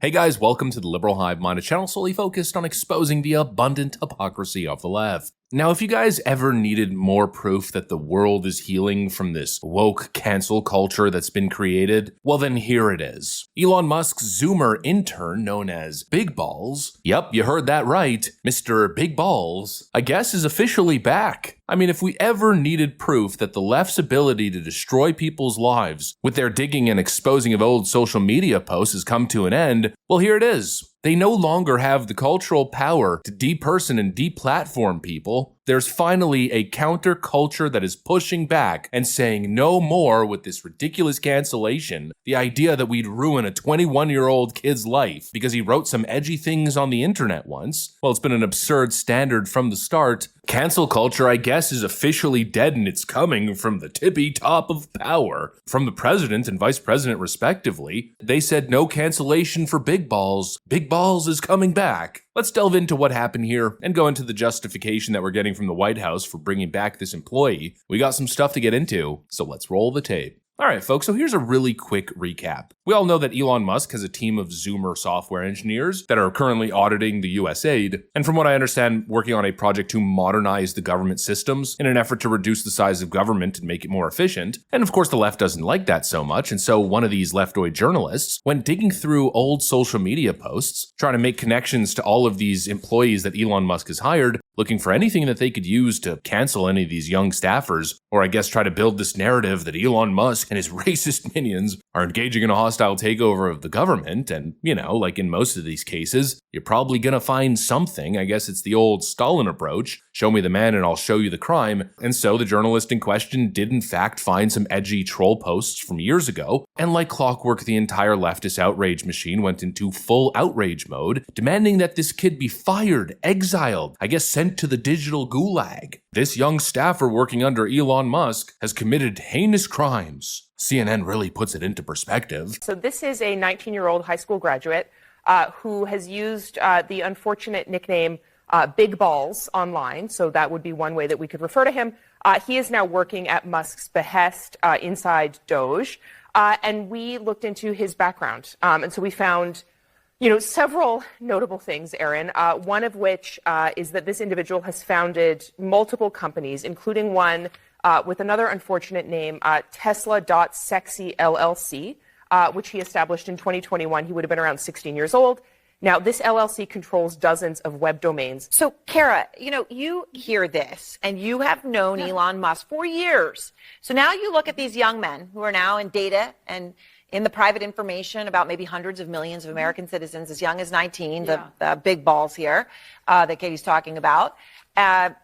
Hey guys, welcome to the Liberal Hive Mind, a channel solely focused on exposing the abundant hypocrisy of the left. Now, if you guys ever needed more proof that the world is healing from this woke cancel culture that's been created, well then here it is. Elon Musk's Zoomer intern known as Big Balls, yep, you heard that right, Mr. Big Balls, I guess is officially back. I mean, if we ever needed proof that the left's ability to destroy people's lives with their digging and exposing of old social media posts has come to an end, well here it is. They no longer have the cultural power to deperson and deplatform people. There's finally a counterculture that is pushing back and saying no more with this ridiculous cancellation. The idea that we'd ruin a 21-year-old kid's life because he wrote some edgy things on the internet once. Well, it's been an absurd standard from the start. Cancel culture, I guess, is officially dead and it's coming from the tippy top of power. From the president and vice president respectively, they said no cancellation for Big Balls. Big Balls is coming back. Let's delve into what happened here and go into the justification that we're getting from the White House for bringing back this employee. We got some stuff to get into, so let's roll the tape. Alright folks, so here's a really quick recap. We all know that Elon Musk has a team of Zoomer software engineers that are currently auditing the US aid, and from what I understand, working on a project to modernize the government systems in an effort to reduce the size of government and make it more efficient. And of course the left doesn't like that so much, and so one of these leftoid journalists went digging through old social media posts, trying to make connections to all of these employees that Elon Musk has hired, looking for anything that they could use to cancel any of these young staffers, or I guess try to build this narrative that Elon Musk and his racist minions are engaging in a hostile takeover of the government, and, you know, like in most of these cases, you're probably gonna find something. I guess it's the old Stalin approach, show me the man and I'll show you the crime, and so the journalist in question did in fact find some edgy troll posts from years ago, and like clockwork the entire leftist outrage machine went into full outrage mode, demanding that this kid be fired, exiled, I guess sent to the digital gulag. This young staffer working under Elon Musk has committed heinous crimes. CNN really puts it into perspective. So this is a 19-year-old high school graduate who has used the unfortunate nickname Big Balls online, so that would be one way that we could refer to him. He is now working at Musk's behest inside DOGE, and we looked into his background, and so we found several notable things, Aaron, one of which is that this individual has founded multiple companies, including one with another unfortunate name, Tesla.Sexy LLC, which he established in 2021. He would have been around 16 years old. Now, this LLC controls dozens of web domains. So, Kara, you hear this, and you have known Elon Musk for years. So now you look at these young men who are now in data and in the private information about maybe hundreds of millions of American citizens as young as 19, the big balls here that Katie's talking about.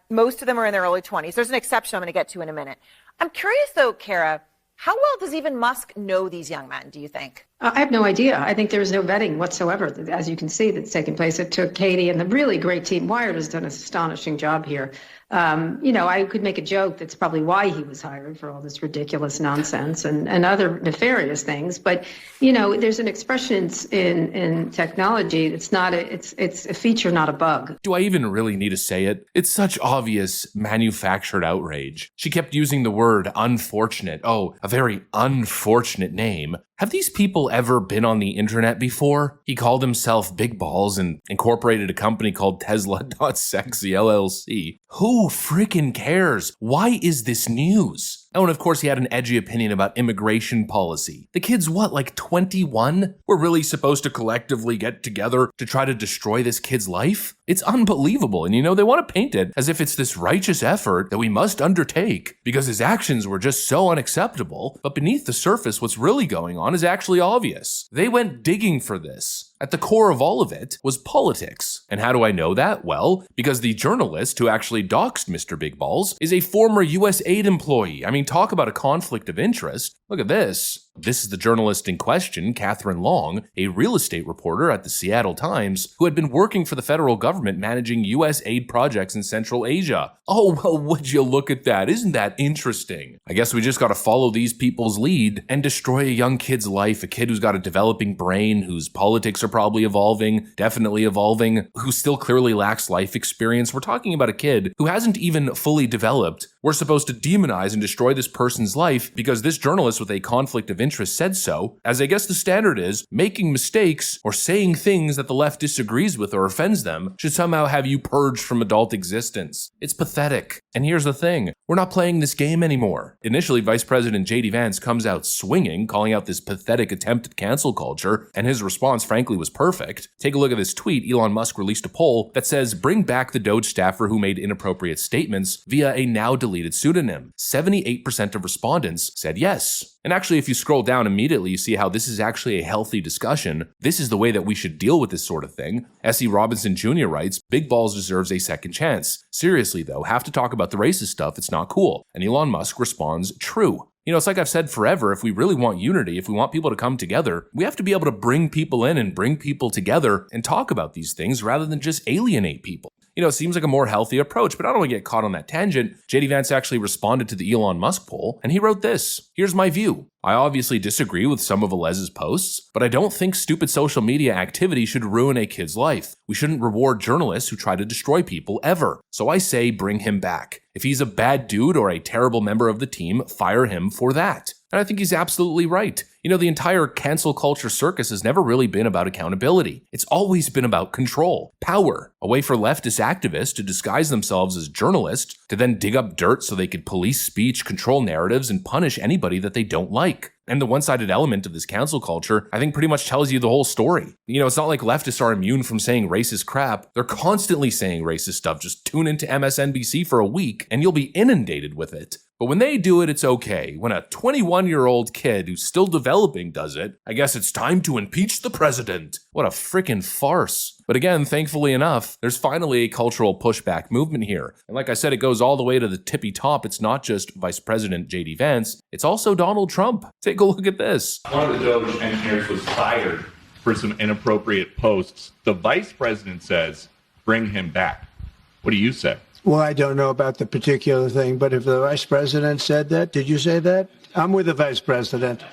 Most of them are in their early 20s. There's an exception I'm going to get to in a minute. I'm curious, though, Kara, how well does even Musk know these young men, do you think? I have no idea. I think there's no vetting whatsoever, as you can see, that's taken place. It took Katie and the really great team. Wired has done an astonishing job here. I could make a joke that's probably why he was hired for all this ridiculous nonsense and other nefarious things. But, there's an expression in technology. It's a feature, not a bug. Do I even really need to say it? It's such obvious manufactured outrage. She kept using the word unfortunate. Oh, a very unfortunate name. Have these people ever been on the internet before? He called himself Big Balls and incorporated a company called Tesla.Sexy LLC. Who freaking cares? Why is this news? Oh, and of course he had an edgy opinion about immigration policy. The kid's what, like 21? We're really supposed to collectively get together to try to destroy this kid's life? It's unbelievable, and they want to paint it as if it's this righteous effort that we must undertake because his actions were just so unacceptable, but beneath the surface what's really going on is actually obvious. They went digging for this. At the core of all of it was politics. And how do I know that? Well, because the journalist who actually doxed Mr. Big Balls is a former US aid employee. I mean, talk about a conflict of interest. Look at this. This is the journalist in question, Catherine Long, a real estate reporter at the Seattle Times, who had been working for the federal government managing US aid projects in Central Asia. Oh, well, would you look at that? Isn't that interesting? I guess we just gotta follow these people's lead and destroy a young kid's life, a kid who's got a developing brain, whose politics are probably evolving, definitely evolving, who still clearly lacks life experience. We're talking about a kid who hasn't even fully developed We're supposed to demonize and destroy this person's life because this journalist with a conflict of interest said so, as I guess the standard is, making mistakes or saying things that the left disagrees with or offends them should somehow have you purged from adult existence. It's pathetic. And here's the thing, we're not playing this game anymore. Initially, Vice President J.D. Vance comes out swinging, calling out this pathetic attempt at cancel culture, and his response frankly was perfect. Take a look at this tweet. Elon Musk released a poll that says, bring back the DOGE staffer who made inappropriate statements via a now deleted pseudonym. 78% of respondents said yes. And actually, if you scroll down immediately, you see how this is actually a healthy discussion. This is the way that we should deal with this sort of thing. S.E. Robinson Jr. writes, Big Balls deserves a second chance. Seriously though, have to talk about the racist stuff, it's not cool. And Elon Musk responds, true. You know, it's like I've said forever, if we really want unity, if we want people to come together, we have to be able to bring people in and bring people together and talk about these things rather than just alienate people. You know, it seems like a more healthy approach, but I don't want to get caught on that tangent. J.D. Vance actually responded to the Elon Musk poll, and he wrote this. Here's my view. I obviously disagree with some of Alez's posts, but I don't think stupid social media activity should ruin a kid's life. We shouldn't reward journalists who try to destroy people ever. So I say bring him back. If he's a bad dude or a terrible member of the team, fire him for that. And I think he's absolutely right. You know, the entire cancel culture circus has never really been about accountability. It's always been about control, power, a way for leftist activists to disguise themselves as journalists, to then dig up dirt so they could police speech, control narratives, and punish anybody that they don't like. And the one-sided element of this cancel culture, I think, pretty much tells you the whole story. You know, it's not like leftists are immune from saying racist crap. They're constantly saying racist stuff. Just tune into MSNBC for a week and you'll be inundated with it. But when they do it, it's okay. When a 21-year-old kid who's still developing does it, I guess it's time to impeach the president. What a freaking farce. But again, thankfully enough, there's finally a cultural pushback movement here. And like I said, it goes all the way to the tippy top. It's not just Vice President J.D. Vance, it's also Donald Trump. Take a look at this. One of the DOGE engineers was fired for some inappropriate posts. The vice president says, bring him back. What do you say? Well, I don't know about the particular thing, but if the vice president said that, did you say that? I'm with the vice president.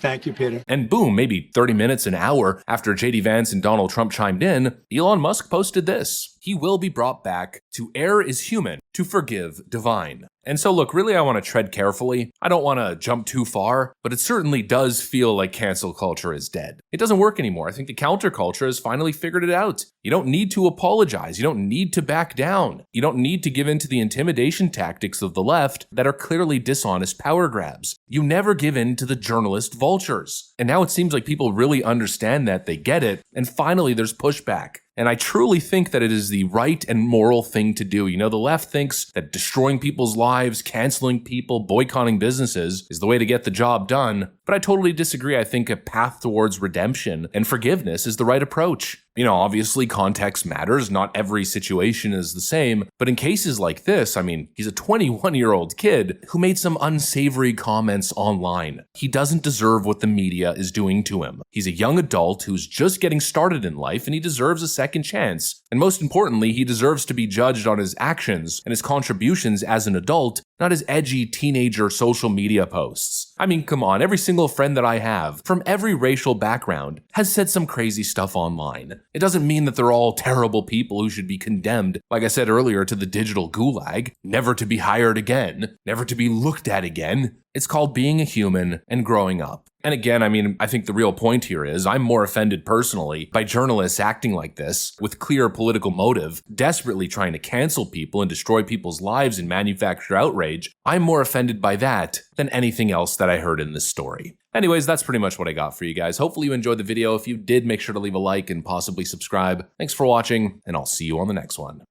Thank you, Peter. And boom, maybe 30 minutes, an hour after J.D. Vance and Donald Trump chimed in, Elon Musk posted this. He will be brought back. To err is human, to forgive divine. And so look, really I want to tread carefully. I don't want to jump too far, but it certainly does feel like cancel culture is dead. It doesn't work anymore. I think the counterculture has finally figured it out. You don't need to apologize. You don't need to back down. You don't need to give in to the intimidation tactics of the left that are clearly dishonest power grabs. You never give in to the journalist vultures. And now it seems like people really understand that, they get it, and finally there's pushback. And I truly think that it is the right and moral thing to do. You know, the left thinks that destroying people's lives, canceling people, boycotting businesses is the way to get the job done. But I totally disagree. I think a path towards redemption and forgiveness is the right approach. You know, obviously context matters. Not every situation is the same. But in cases like this, I mean, he's a 21-year-old kid who made some unsavory comments online. He doesn't deserve what the media is doing to him. He's a young adult who's just getting started in life and he deserves a second chance. And most importantly, he deserves to be judged on his actions and his contributions as an adult, not his edgy teenager social media posts. I mean, come on, every single friend that I have from every racial background has said some crazy stuff online. It doesn't mean that they're all terrible people who should be condemned, like I said earlier, to the digital gulag, never to be hired again, never to be looked at again. It's called being a human and growing up. And again, I mean, I think the real point here is I'm more offended personally by journalists acting like this with clear political motive, desperately trying to cancel people and destroy people's lives and manufacture outrage. I'm more offended by that than anything else that I heard in this story. Anyways, that's pretty much what I got for you guys. Hopefully you enjoyed the video. If you did, make sure to leave a like and possibly subscribe. Thanks for watching, and I'll see you on the next one.